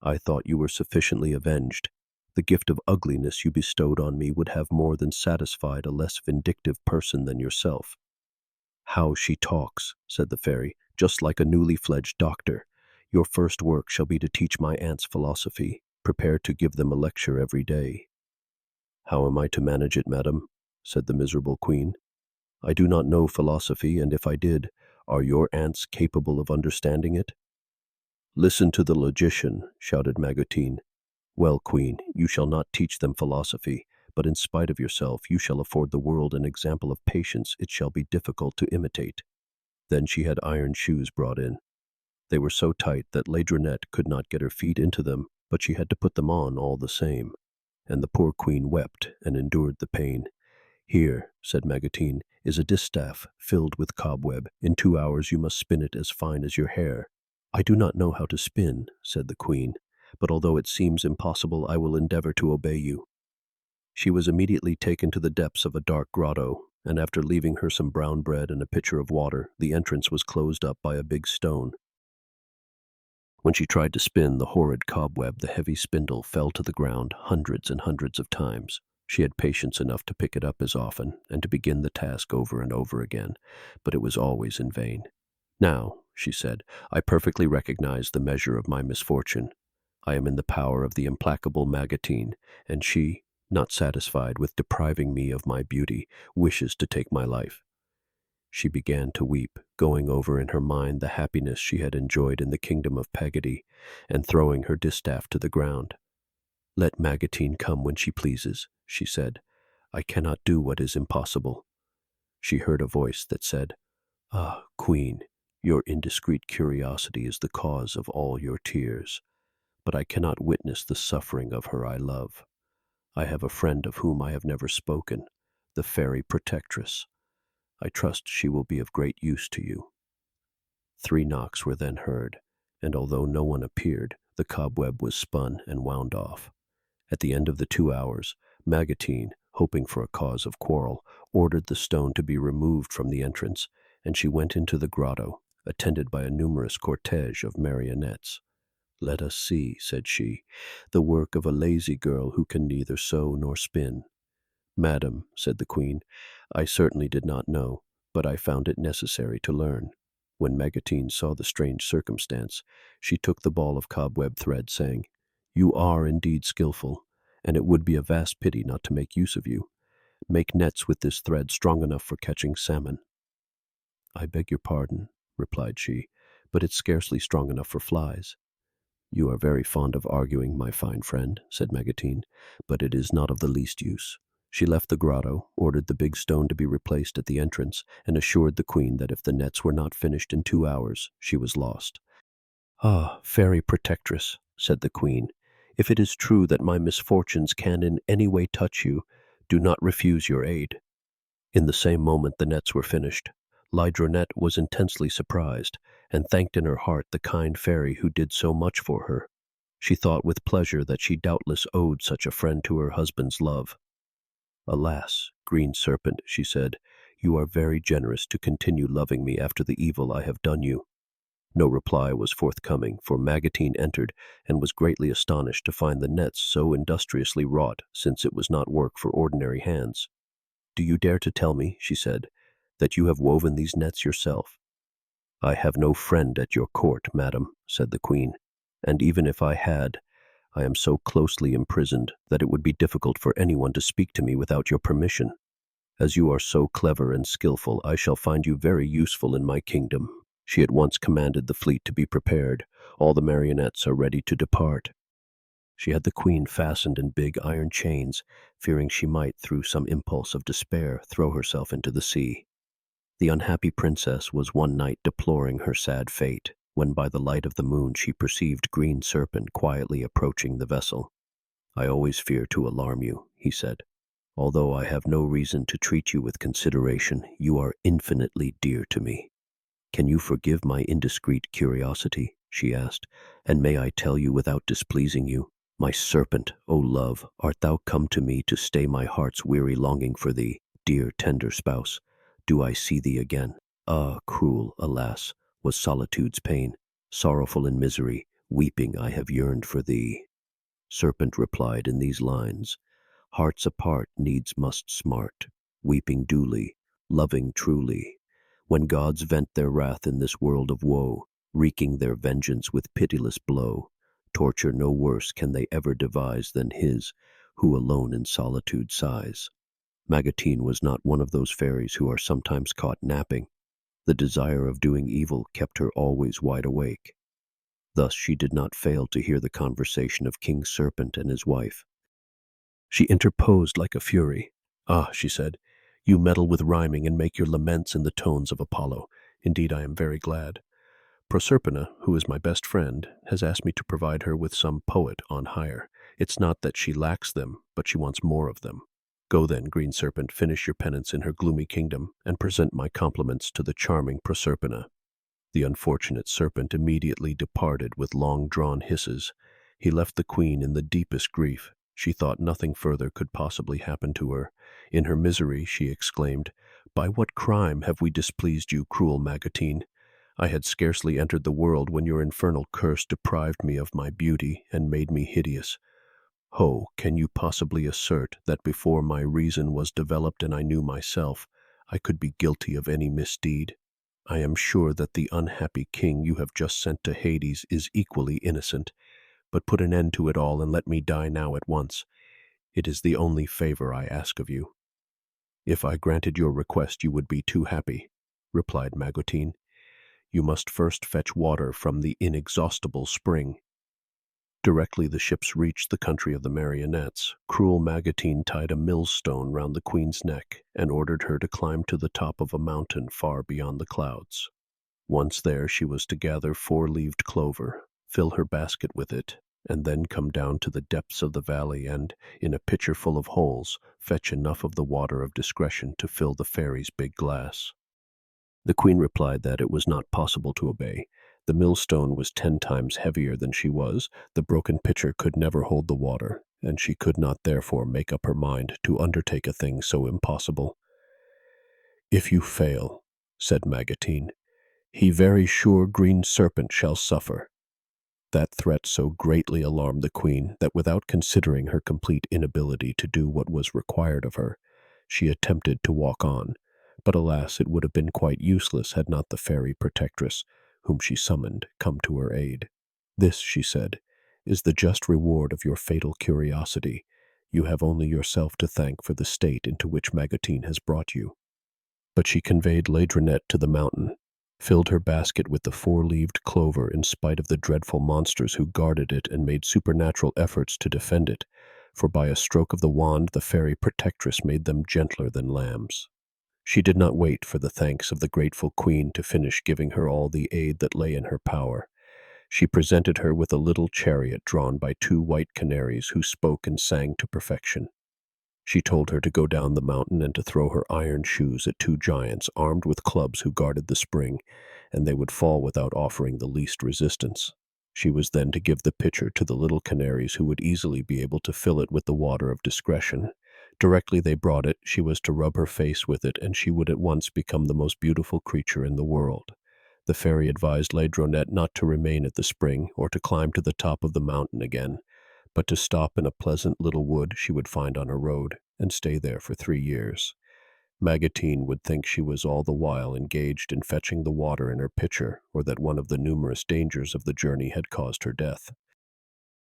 "I thought you were sufficiently avenged. The gift of ugliness you bestowed on me would have more than satisfied a less vindictive person than yourself." "How she talks," said the fairy, "just like a newly fledged doctor. Your first work shall be to teach my aunts philosophy. Prepare to give them a lecture every day." "How am I to manage it, madam?" said the miserable queen. "I do not know philosophy, and if I did, are your aunts capable of understanding it?" "Listen to the logician," shouted Magatine. "Well, queen, you shall not teach them philosophy, but in spite of yourself you shall afford the world an example of patience it shall be difficult to imitate." Then she had iron shoes brought in. They were so tight that Laidronette could not get her feet into them, but she had to put them on all the same. and the poor queen wept and endured the pain. "Here," said Magatine, "is a distaff filled with cobweb. In 2 hours you must spin it as fine as your hair." "I do not know how to spin," said the queen, "but although it seems impossible, I will endeavor to obey you." She was immediately taken to the depths of a dark grotto, and after leaving her some brown bread and a pitcher of water, the entrance was closed up by a big stone. When she tried to spin the horrid cobweb, the heavy spindle fell to the ground hundreds and hundreds of times. She had patience enough to pick it up as often and to begin the task over and over again, but it was always in vain. "Now," she said, "I perfectly recognize the measure of my misfortune. I am in the power of the implacable Magatine, and she, not satisfied with depriving me of my beauty, wishes to take my life." She began to weep, going over in her mind the happiness she had enjoyed in the kingdom of Pagady, and throwing her distaff to the ground. "Let Magatine come when she pleases," she said. "I cannot do what is impossible." She heard a voice that said, "Ah, Queen, your indiscreet curiosity is the cause of all your tears, but I cannot witness the suffering of her I love. I have a friend of whom I have never spoken, the fairy protectress. I trust she will be of great use to you." 3 knocks were then heard, and although no one appeared, the cobweb was spun and wound off. At the end of the 2 hours, Magatine, hoping for a cause of quarrel, ordered the stone to be removed from the entrance, and she went into the grotto, attended by a numerous cortege of marionettes. "Let us see," said she, "the work of a lazy girl who can neither sew nor spin." "Madam," said the queen, "I certainly did not know, but I found it necessary to learn." When Magatine saw the strange circumstance, she took the ball of cobweb thread, saying, "You are indeed skillful, and it would be a vast pity not to make use of you. Make nets with this thread strong enough for catching salmon." "I beg your pardon," replied she, "but it's scarcely strong enough for flies." "You are very fond of arguing, my fine friend," said Magatine, "but it is not of the least use." She left the grotto, ordered the big stone to be replaced at the entrance, and assured the queen that if the nets were not finished in 2 hours, she was lost. "Ah, fairy protectress," said the queen, "if it is true that my misfortunes can in any way touch you, do not refuse your aid." In the same moment the nets were finished. Laidronette was intensely surprised, and thanked in her heart the kind fairy who did so much for her. She thought with pleasure that she doubtless owed such a friend to her husband's love. "Alas, Green Serpent," she said, "you are very generous to continue loving me after the evil I have done you." No reply was forthcoming, for Magatine entered, and was greatly astonished to find the nets so industriously wrought, since it was not work for ordinary hands. "Do you dare to tell me," she said, "that you have woven these nets yourself?" "I have no friend at your court, madam," said the queen, "and even if I had, I am so closely imprisoned that it would be difficult for anyone to speak to me without your permission. As you are so clever and skillful, I shall find you very useful in my kingdom." She at once commanded the fleet to be prepared. "All the marionettes are ready to depart." She had the queen fastened in big iron chains, fearing she might, through some impulse of despair, throw herself into the sea. The unhappy princess was one night deploring her sad fate, when by the light of the moon she perceived Green Serpent quietly approaching the vessel. "I always fear to alarm you," he said. "Although I have no reason to treat you with consideration, you are infinitely dear to me." "Can you forgive my indiscreet curiosity?" she asked, "and may I tell you without displeasing you? My serpent, O love, art thou come to me to stay my heart's weary longing for thee, dear tender spouse? Do I see thee again? Ah, cruel, alas, was solitude's pain. Sorrowful in misery, weeping I have yearned for thee." Serpent replied in these lines: "Hearts apart needs must smart, weeping duly, loving truly. When gods vent their wrath in this world of woe, wreaking their vengeance with pitiless blow, torture no worse can they ever devise than his who alone in solitude sighs." Magatine was not one of those fairies who are sometimes caught napping. The desire of doing evil kept her always wide awake. Thus she did not fail to hear the conversation of King Serpent and his wife. She interposed like a fury. "Ah," she said, "you meddle with rhyming and make your laments in the tones of Apollo. Indeed, I am very glad. Proserpina, who is my best friend, has asked me to provide her with some poet on hire. It's not that she lacks them, but she wants more of them. Go then, Green Serpent, finish your penance in her gloomy kingdom, and present my compliments to the charming Proserpina." The unfortunate serpent immediately departed with long-drawn hisses. He left the queen in the deepest grief. She thought nothing further could possibly happen to her. In her misery, she exclaimed, "By what crime have we displeased you, cruel Magotine? I had scarcely entered the world when your infernal curse deprived me of my beauty and made me hideous. Ho, can you possibly assert that before my reason was developed and I knew myself, I could be guilty of any misdeed? I am sure that the unhappy king you have just sent to Hades is equally innocent, but put an end to it all and let me die now at once. It is the only favor I ask of you." "If I granted your request, you would be too happy," replied Magotine. "You must first fetch water from the inexhaustible spring." Directly the ships reached the country of the marionettes, cruel Magotine tied a millstone round the queen's neck and ordered her to climb to the top of a mountain far beyond the clouds. Once there, she was to gather four-leaved clover, fill her basket with it, and then come down to the depths of the valley and, in a pitcher full of holes, fetch enough of the water of discretion to fill the fairy's big glass. The queen replied that it was not possible to obey. The millstone was 10 times heavier than she was, the broken pitcher could never hold the water, and she could not therefore make up her mind to undertake a thing so impossible. "If you fail," said Magotine, "he very sure Green Serpent shall suffer." That threat so greatly alarmed the queen that without considering her complete inability to do what was required of her, she attempted to walk on. But alas, it would have been quite useless had not the fairy protectress, whom she summoned, come to her aid. "This," she said, "is the just reward of your fatal curiosity. You have only yourself to thank for the state into which Magotine has brought you." But she conveyed Laidronette to the mountain, filled her basket with the four-leaved clover in spite of the dreadful monsters who guarded it, and made supernatural efforts to defend it, for by a stroke of the wand the fairy protectress made them gentler than lambs. She did not wait for the thanks of the grateful queen to finish giving her all the aid that lay in her power. She presented her with a little chariot drawn by 2 white canaries who spoke and sang to perfection. She told her to go down the mountain and to throw her iron shoes at 2 giants armed with clubs who guarded the spring, and they would fall without offering the least resistance. She was then to give the pitcher to the little canaries who would easily be able to fill it with the water of discretion. Directly they brought it, she was to rub her face with it, and she would at once become the most beautiful creature in the world. The fairy advised Laidronette not to remain at the spring or to climb to the top of the mountain again, but to stop in a pleasant little wood she would find on her road, and stay there for 3 years. Magotine would think she was all the while engaged in fetching the water in her pitcher, or that one of the numerous dangers of the journey had caused her death.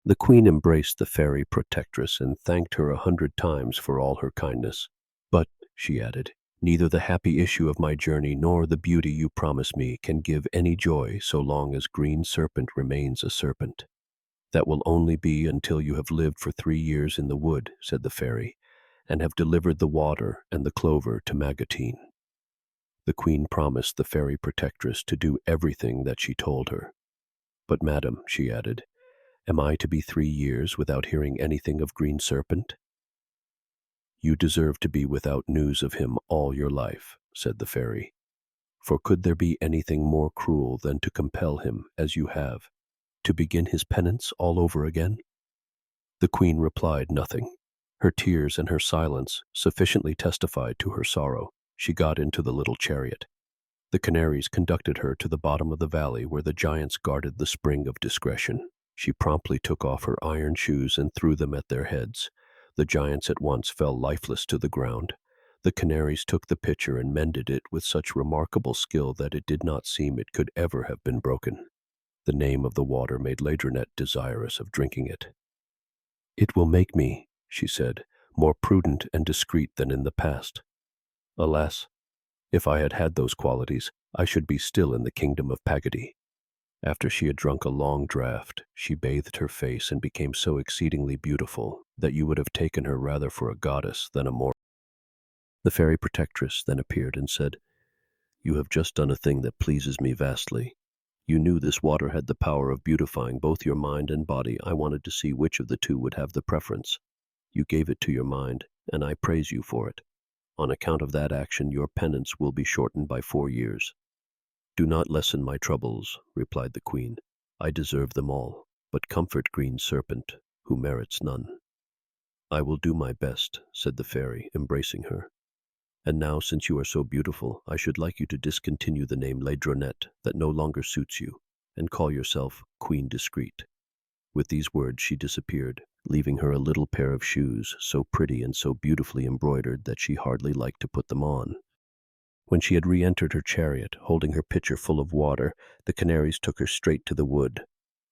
The queen embraced the fairy protectress and thanked her 100 times for all her kindness. "But," she added, "neither the happy issue of my journey nor the beauty you promise me can give any joy so long as Green Serpent remains a serpent." "That will only be until you have lived for 3 years in the wood," said the fairy, "and have delivered the water and the clover to Magotine." The queen promised the fairy protectress to do everything that she told her. "But, madam," she added, "am I to be 3 years without hearing anything of Green Serpent?" "You deserve to be without news of him all your life," said the fairy. "For could there be anything more cruel than to compel him, as you have, to begin his penance all over again?" The queen replied nothing. Her tears and her silence sufficiently testified to her sorrow. She got into the little chariot. The canaries conducted her to the bottom of the valley where the giants guarded the spring of discretion. She promptly took off her iron shoes and threw them at their heads. The giants at once fell lifeless to the ground. The canaries took the pitcher and mended it with such remarkable skill that it did not seem it could ever have been broken. The name of the water made Laidronette desirous of drinking it. "It will make me," she said, "more prudent and discreet than in the past. Alas, if I had had those qualities, I should be still in the kingdom of Pagody." After she had drunk a long draught, she bathed her face and became so exceedingly beautiful that you would have taken her rather for a goddess than a mortal. The fairy protectress then appeared and said, "You have just done a thing that pleases me vastly. You knew this water had the power of beautifying both your mind and body. I wanted to see which of the two would have the preference. You gave it to your mind, and I praise you for it. On account of that action, your penance will be shortened by 4 years. Do not lessen my troubles, replied the queen. I deserve them all, but comfort green serpent, who merits none. I will do my best, said the fairy, embracing her. And now, since you are so beautiful, I should like you to discontinue the name Laidronette that no longer suits you, and call yourself Queen Discreet. With these words she disappeared, leaving her a little pair of shoes, so pretty and so beautifully embroidered that she hardly liked to put them on. When she had re-entered her chariot, holding her pitcher full of water, the canaries took her straight to the wood.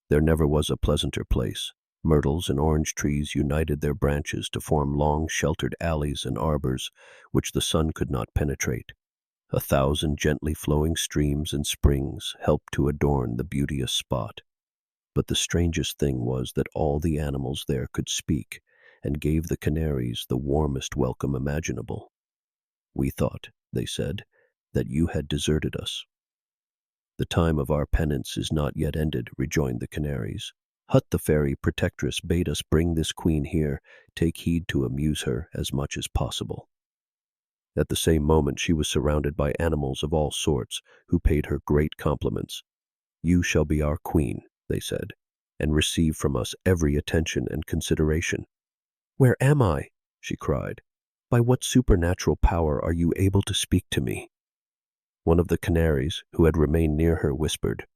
There never was a pleasanter place. Myrtles and orange trees united their branches to form long, sheltered alleys and arbors, which the sun could not penetrate. 1,000 gently flowing streams and springs helped to adorn the beauteous spot. But the strangest thing was that all the animals there could speak, and gave the canaries the warmest welcome imaginable. We thought, they said, that you had deserted us. The time of our penance is not yet ended, rejoined the canaries. Hut the fairy protectress bade us bring this queen here. Take heed to amuse her as much as possible. At the same moment she was surrounded by animals of all sorts, who paid her great compliments. You shall be our queen, they said, and receive from us every attention and consideration. Where am I? She cried. By what supernatural power are you able to speak to me? One of the canaries, who had remained near her, whispered,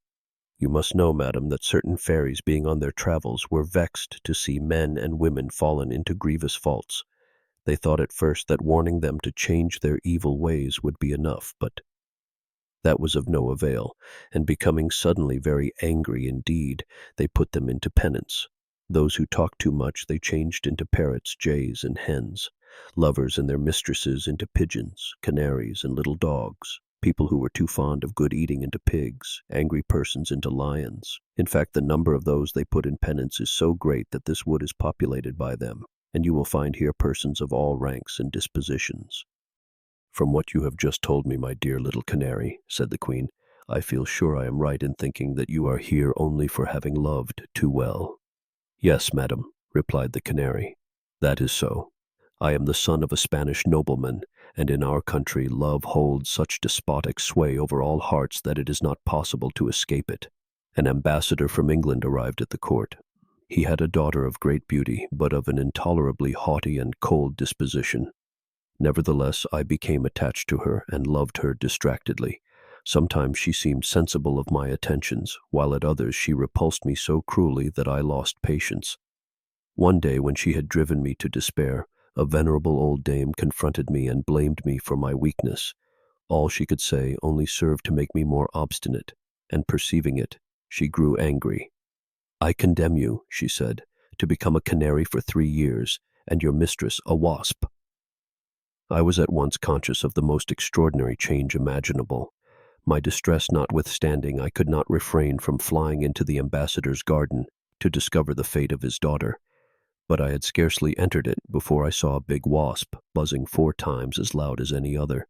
You must know, madam, that certain fairies, being on their travels, were vexed to see men and women fallen into grievous faults. They thought at first that warning them to change their evil ways would be enough, but that was of no avail, and becoming suddenly very angry indeed, they put them into penance. Those who talked too much they changed into parrots, jays, and hens, lovers and their mistresses into pigeons, canaries, and little dogs, people who were too fond of good eating into pigs, angry persons into lions. In fact, the number of those they put in penance is so great that this wood is populated by them, and you will find here persons of all ranks and dispositions. From what you have just told me, my dear little canary, said the queen, I feel sure I am right in thinking that you are here only for having loved too well. Yes, madam, replied the canary, that is so. I am the son of a Spanish nobleman, and in our country love holds such despotic sway over all hearts that it is not possible to escape it. An ambassador from England arrived at the court. He had a daughter of great beauty, but of an intolerably haughty and cold disposition. Nevertheless, I became attached to her and loved her distractedly. Sometimes she seemed sensible of my attentions, while at others she repulsed me so cruelly that I lost patience. One day, when she had driven me to despair, a venerable old dame confronted me and blamed me for my weakness. All she could say only served to make me more obstinate, and perceiving it, she grew angry. I condemn you, she said, to become a canary for 3 years, and your mistress a wasp. I was at once conscious of the most extraordinary change imaginable. My distress notwithstanding, I could not refrain from flying into the ambassador's garden to discover the fate of his daughter. But I had scarcely entered it before I saw a big wasp buzzing 4 times as loud as any other.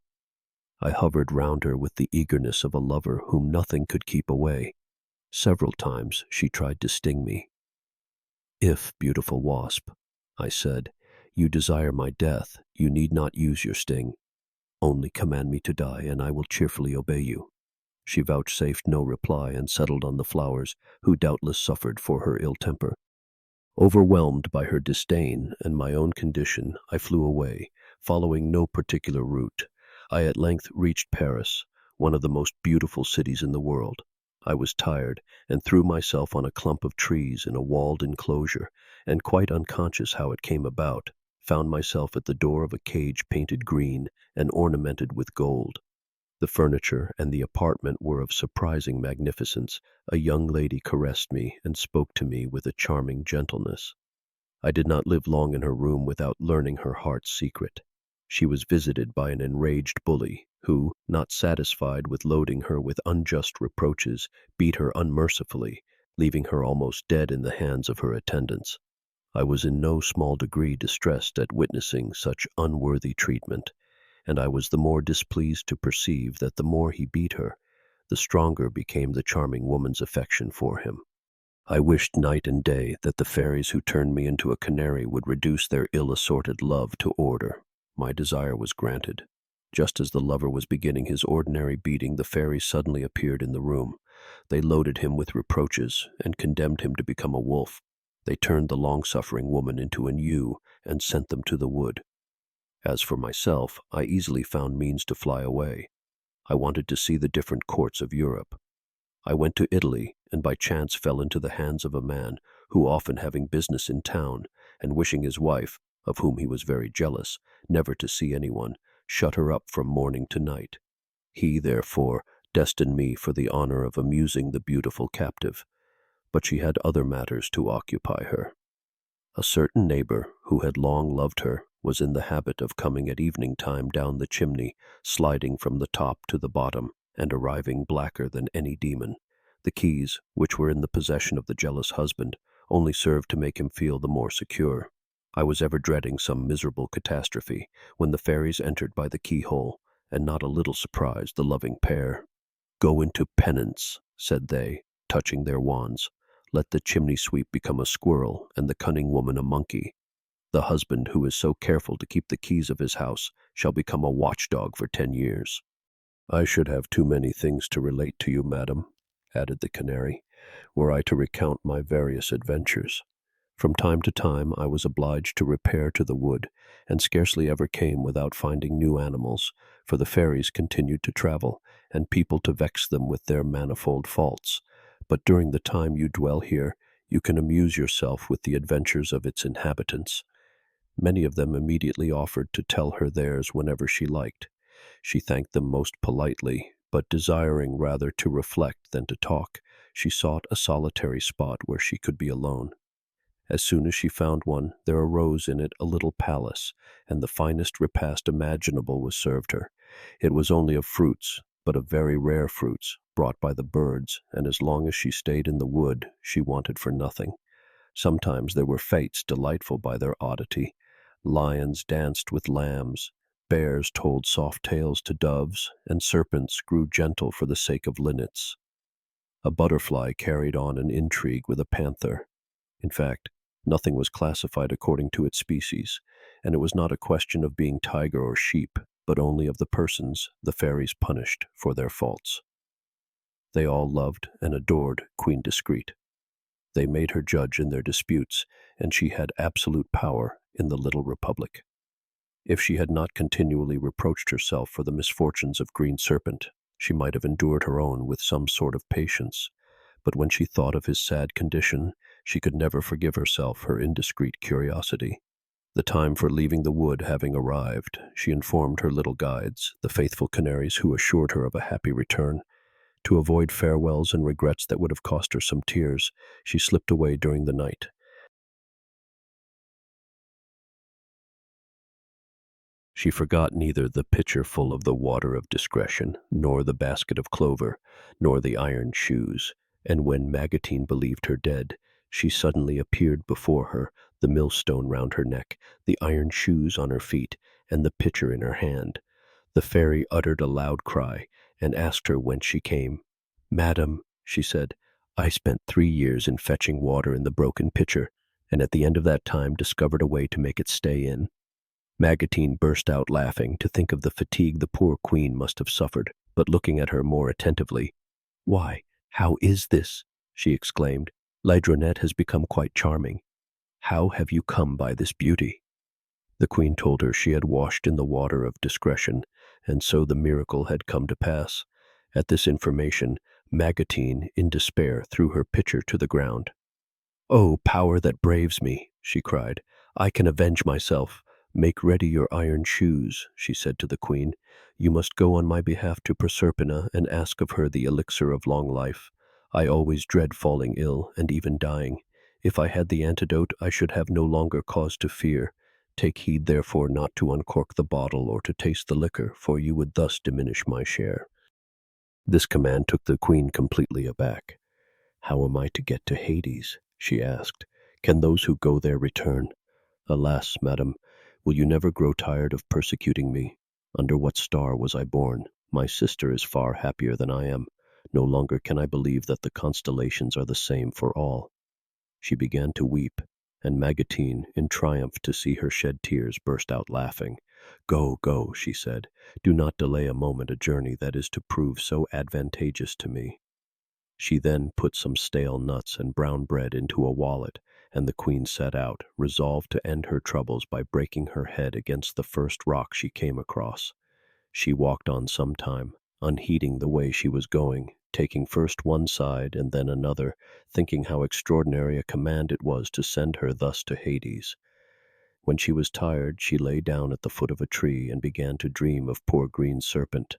I hovered round her with the eagerness of a lover whom nothing could keep away. Several times she tried to sting me. If, beautiful wasp, I said, you desire my death, you need not use your sting. Only command me to die, and I will cheerfully obey you. She vouchsafed no reply and settled on the flowers, who doubtless suffered for her ill temper. Overwhelmed by her disdain and my own condition, I flew away, following no particular route. I at length reached Paris, one of the most beautiful cities in the world. I was tired, and threw myself on a clump of trees in a walled enclosure, and quite unconscious how it came about, found myself at the door of a cage painted green and ornamented with gold. The furniture and the apartment were of surprising magnificence. A young lady caressed me and spoke to me with a charming gentleness. I did not live long in her room without learning her heart's secret. She was visited by an enraged bully, who, not satisfied with loading her with unjust reproaches, beat her unmercifully, leaving her almost dead in the hands of her attendants. I was in no small degree distressed at witnessing such unworthy treatment, and I was the more displeased to perceive that the more he beat her, the stronger became the charming woman's affection for him. I wished night and day that the fairies who turned me into a canary would reduce their ill-assorted love to order. My desire was granted. Just as the lover was beginning his ordinary beating, the fairies suddenly appeared in the room. They loaded him with reproaches and condemned him to become a wolf. They turned the long-suffering woman into an ewe and sent them to the wood. As for myself, I easily found means to fly away. I wanted to see the different courts of Europe. I went to Italy, and by chance fell into the hands of a man who, often having business in town, and wishing his wife, of whom he was very jealous, never to see anyone, shut her up from morning to night. He, therefore, destined me for the honor of amusing the beautiful captive, but she had other matters to occupy her. A certain neighbor, who had long loved her, was in the habit of coming at evening time down the chimney, sliding from the top to the bottom, and arriving blacker than any demon. The keys, which were in the possession of the jealous husband, only served to make him feel the more secure. I was ever dreading some miserable catastrophe, when the fairies entered by the keyhole, and not a little surprised the loving pair. "Go into penance," said they, touching their wands. "Let the chimney sweep become a squirrel, and the cunning woman a monkey. The husband who is so careful to keep the keys of his house shall become a watchdog for 10 years. "I should have too many things to relate to you, madam," added the canary, "were I to recount my various adventures. From time to time I was obliged to repair to the wood, and scarcely ever came without finding new animals, for the fairies continued to travel, and people to vex them with their manifold faults. But during the time you dwell here, you can amuse yourself with the adventures of its inhabitants." Many of them immediately offered to tell her theirs whenever she liked. She thanked them most politely, but desiring rather to reflect than to talk, she sought a solitary spot where she could be alone. As soon as she found one, there arose in it a little palace, and the finest repast imaginable was served her. It was only of fruits, but of very rare fruits, brought by the birds, and as long as she stayed in the wood, she wanted for nothing. Sometimes there were fêtes delightful by their oddity. Lions danced with lambs, bears told soft tales to doves, and serpents grew gentle for the sake of linnets. A butterfly carried on an intrigue with a panther. In fact, nothing was classified according to its species, and it was not a question of being tiger or sheep, but only of the persons the fairies punished for their faults. They all loved and adored Queen Discreet. They made her judge in their disputes, and she had absolute power in the little republic. If she had not continually reproached herself for the misfortunes of Green Serpent, she might have endured her own with some sort of patience. But when she thought of his sad condition, she could never forgive herself her indiscreet curiosity. The time for leaving the wood having arrived, she informed her little guides, the faithful canaries who assured her of a happy return. To avoid farewells and regrets that would have cost her some tears, she slipped away during the night. She forgot neither the pitcher full of the water of discretion, nor the basket of clover, nor the iron shoes, and when Magatine believed her dead, she suddenly appeared before her, the millstone round her neck, the iron shoes on her feet, and the pitcher in her hand. The fairy uttered a loud cry, and asked her whence she came. "Madam," she said, "I spent 3 years in fetching water in the broken pitcher, and at the end of that time discovered a way to make it stay in." Magatine burst out laughing to think of the fatigue the poor queen must have suffered, but looking at her more attentively, "Why, how is this?" she exclaimed. "Laidronette has become quite charming. How have you come by this beauty?" The queen told her she had washed in the water of discretion, and so the miracle had come to pass. At this information, Magatine, in despair, threw her pitcher to the ground. "Oh, power that braves me!" she cried. "I can avenge myself. Make ready your iron shoes," she said to the queen. "You must go on my behalf to Proserpina and ask of her the elixir of long life. I always dread falling ill and even dying. If I had the antidote, I should have no longer cause to fear. Take heed, therefore, not to uncork the bottle or to taste the liquor, for you would thus diminish my share." This command took the queen completely aback. "How am I to get to Hades?" she asked. "Can those who go there return? Alas, madam, will you never grow tired of persecuting me? Under what star was I born? My sister is far happier than I am. No longer can I believe that the constellations are the same for all." She began to weep, and Magatine, in triumph to see her shed tears, burst out laughing. "Go, go," she said. "Do not delay a moment a journey that is to prove so advantageous to me." She then put some stale nuts and brown bread into a wallet, and the queen set out, resolved to end her troubles by breaking her head against the first rock she came across. She walked on some time, unheeding the way she was going, taking first one side and then another, thinking how extraordinary a command it was to send her thus to Hades. When she was tired, she lay down at the foot of a tree and began to dream of poor green serpent,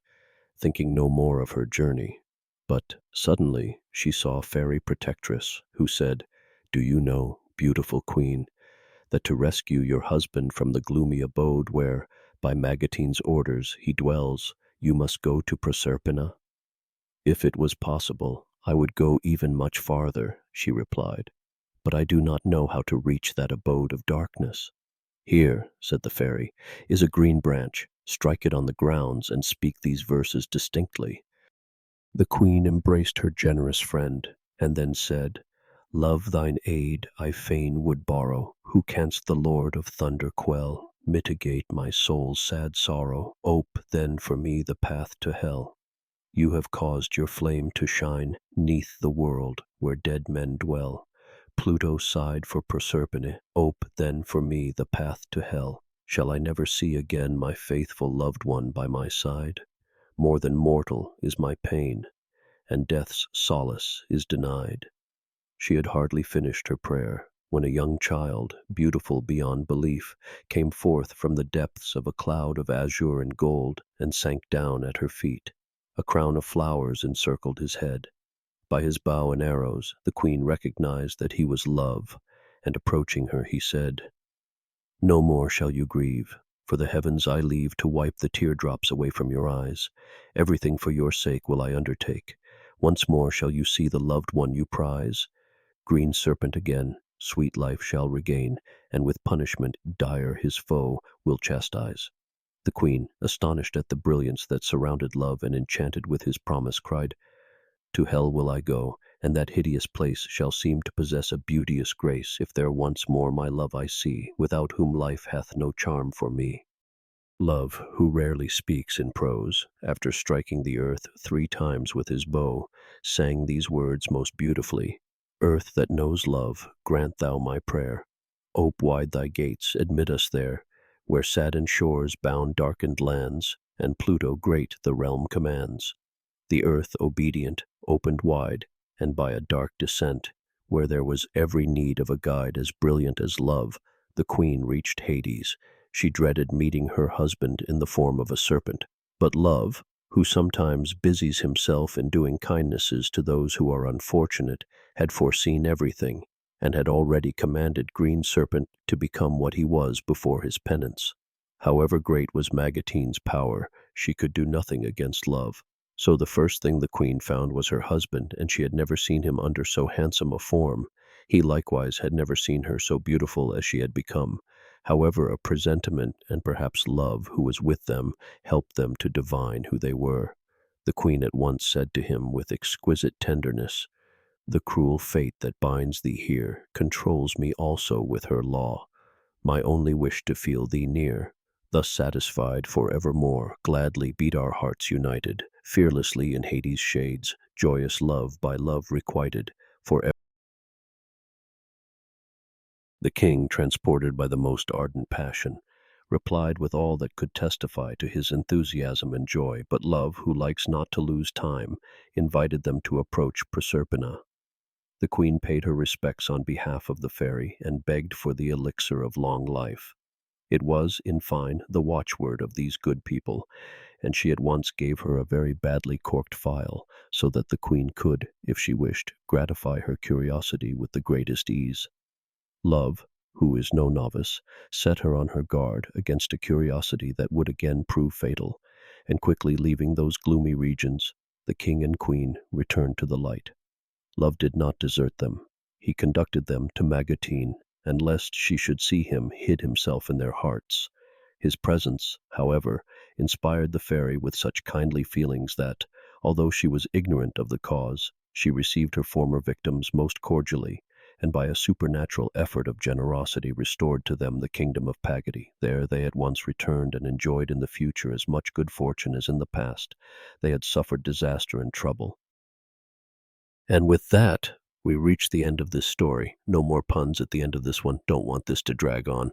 thinking no more of her journey. But suddenly she saw a fairy protectress, who said, "Do you know, beautiful queen, that to rescue your husband from the gloomy abode where, by Magatine's orders, he dwells, you must go to Proserpina?" "If it was possible, I would go even much farther," she replied, "but I do not know how to reach that abode of darkness." "Here," said the fairy, "is a green branch. Strike it on the grounds and speak these verses distinctly." The queen embraced her generous friend, and then said, "Love thine aid I fain would borrow, who canst the Lord of thunder quell, mitigate my soul's sad sorrow, ope then for me the path to hell. You have caused your flame to shine 'neath the world where dead men dwell. Pluto sighed for Proserpine, ope then for me the path to hell. Shall I never see again my faithful loved one by my side? More than mortal is my pain, and death's solace is denied." She had hardly finished her prayer when a young child, beautiful beyond belief, came forth from the depths of a cloud of azure and gold and sank down at her feet. A crown of flowers encircled his head. By his bow and arrows, the queen recognized that he was Love, and approaching her, he said, "No more shall you grieve. For the heavens I leave to wipe the teardrops away from your eyes. Everything for your sake will I undertake. Once more shall you see the loved one you prize. Green serpent again, sweet life shall regain, and with punishment dire his foe will chastise." The queen, astonished at the brilliance that surrounded Love and enchanted with his promise, cried, "To hell will I go, and that hideous place shall seem to possess a beauteous grace, if there once more my love I see, without whom life hath no charm for me." Love, who rarely speaks in prose, after striking the earth 3 times with his bow, sang these words most beautifully: "Earth that knows love, grant thou my prayer. Ope wide thy gates, admit us there, where saddened shores bound darkened lands, and Pluto great the realm commands." The earth, obedient, opened wide, and by a dark descent, where there was every need of a guide as brilliant as Love, the queen reached Hades. She dreaded meeting her husband in the form of a serpent, but Love, who sometimes busies himself in doing kindnesses to those who are unfortunate, had foreseen everything, and had already commanded Green Serpent to become what he was before his penance. However great was Magatine's power, she could do nothing against Love. So the first thing the queen found was her husband, and she had never seen him under so handsome a form. He likewise had never seen her so beautiful as she had become. However, a presentiment, and perhaps Love, who was with them, helped them to divine who they were. The queen at once said to him with exquisite tenderness, "The cruel fate that binds thee here controls me also with her law. My only wish to feel thee near. Thus satisfied for evermore, gladly beat our hearts united, fearlessly in Hades' shades, joyous love by love requited, forever." The king, transported by the most ardent passion, replied with all that could testify to his enthusiasm and joy, but Love, who likes not to lose time, invited them to approach Proserpina. The queen paid her respects on behalf of the fairy and begged for the elixir of long life. It was, in fine, the watchword of these good people, and she at once gave her a very badly corked phial, so that the queen could, if she wished, gratify her curiosity with the greatest ease. Love, who is no novice, set her on her guard against a curiosity that would again prove fatal, and quickly leaving those gloomy regions, the king and queen returned to the light. Love did not desert them. He conducted them to Magatine, and lest she should see him, hid himself in their hearts. His presence, however, inspired the fairy with such kindly feelings that, Although she was ignorant of the cause, she received her former victims most cordially, and by a supernatural effort of generosity restored to them the kingdom of Pagady. There they at once returned and enjoyed in the future as much good fortune as in the past. They had suffered disaster and trouble. And with that, we reach the end of this story. No more puns at the end of this one. Don't want this to drag on.